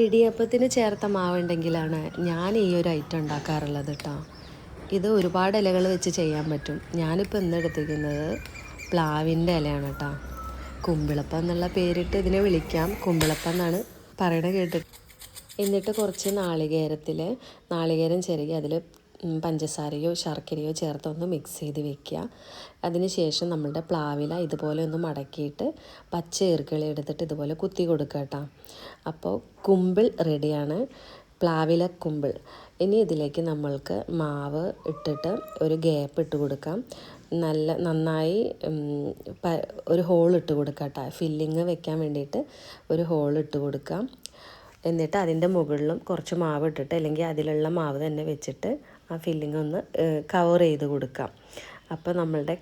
ഇടിയപ്പത്തിന് ചേർത്ത മാവുണ്ടെങ്കിലാണ് ഞാൻ ഈ ഒരു ഐറ്റം ഉണ്ടാക്കാറുള്ളത് കേട്ടോ. ഇത് ഒരുപാട് ഇലകൾ വെച്ച് ചെയ്യാൻ പറ്റും. ഞാനിപ്പോൾ ഇന്ന് എടുത്തിരിക്കുന്നത് പ്ലാവിൻ്റെ ഇലയാണ് കേട്ടോ. കുമ്പിളപ്പം എന്നുള്ള പേരിട്ട് ഇതിനെ വിളിക്കാം. കുമ്പിളപ്പം എന്നാണ് പറയണ കേട്ടിട്ട്. എന്നിട്ട് കുറച്ച് നാളികേരം ചിരകി അതിൽ പഞ്ചസാരയോ ശർക്കരയോ ചേർത്തൊന്ന് മിക്സ് ചെയ്ത് വെക്കുക. അതിന് ശേഷം നമ്മളുടെ പ്ലാവില ഇതുപോലെ ഒന്ന് മടക്കിയിട്ട് പച്ച ഈർക്കിളി എടുത്തിട്ട് ഇതുപോലെ കുത്തി കൊടുക്കുക കേട്ടോ. അപ്പോൾ കുമ്പിൾ റെഡിയാണ്, പ്ലാവില കുമ്പിൾ. ഇനി ഇതിലേക്ക് നമ്മൾക്ക് മാവ് ഇട്ടിട്ട് ഒരു ഗ്യാപ്പ് ഇട്ട് കൊടുക്കാം. നന്നായി ഒരു ഹോൾ ഇട്ട് കൊടുക്കാം കേട്ടോ. ഫില്ലിങ് വെക്കാൻ വേണ്ടിയിട്ട് ഒരു ഹോൾ ഇട്ട് കൊടുക്കാം. എന്നിട്ട് അതിൻ്റെ മുകളിലും കുറച്ച് മാവ് ഇട്ടിട്ട്, അല്ലെങ്കിൽ അതിലുള്ള മാവ് തന്നെ വെച്ചിട്ട് ആ ഫില്ലിങ് ഒന്ന് കവർ ചെയ്ത് കൊടുക്കാം. അപ്പോൾ നമ്മളുടെ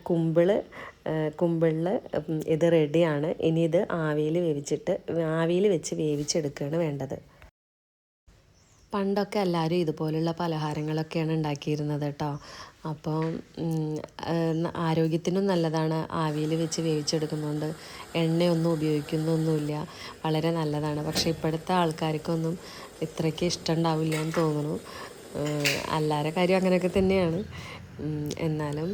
കുമ്പിളിൽ ഇത് റെഡിയാണ്. ഇനി ഇത് ആവിയിൽ വെച്ച് വേവിച്ചെടുക്കുകയാണ് വേണ്ടത്. പണ്ടൊക്കെ എല്ലാവരും ഇതുപോലുള്ള പലഹാരങ്ങളൊക്കെയാണ് ഉണ്ടാക്കിയിരുന്നത് കേട്ടോ. അപ്പോൾ ആരോഗ്യത്തിനും നല്ലതാണ്. ആവിയിൽ വെച്ച് വേവിച്ചെടുക്കുന്നതുകൊണ്ട് എണ്ണയൊന്നും ഉപയോഗിക്കുന്നൊന്നുമില്ല, വളരെ നല്ലതാണ്. പക്ഷേ ഇപ്പോഴത്തെ ആൾക്കാർക്കൊന്നും ഇത്രയ്ക്ക് ഇഷ്ടമുണ്ടാവില്ല എന്ന് തോന്നുന്നു. എല്ലാവരുടെ കാര്യം അങ്ങനെയൊക്കെ തന്നെയാണ്. എന്നാലും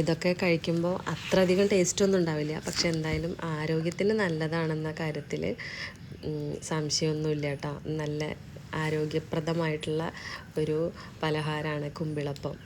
ഇതൊക്കെ കഴിക്കുമ്പോൾ അത്ര അധികം ടേസ്റ്റൊന്നും ഉണ്ടാവില്ല. പക്ഷെ എന്തായാലും ആരോഗ്യത്തിന് നല്ലതാണെന്ന കാര്യത്തിൽ സംശയമൊന്നുമില്ല കേട്ടോ. നല്ല ആരോഗ്യപ്രദമായിട്ടുള്ള ഒരു പലഹാരമാണ് കുമ്പിളപ്പം.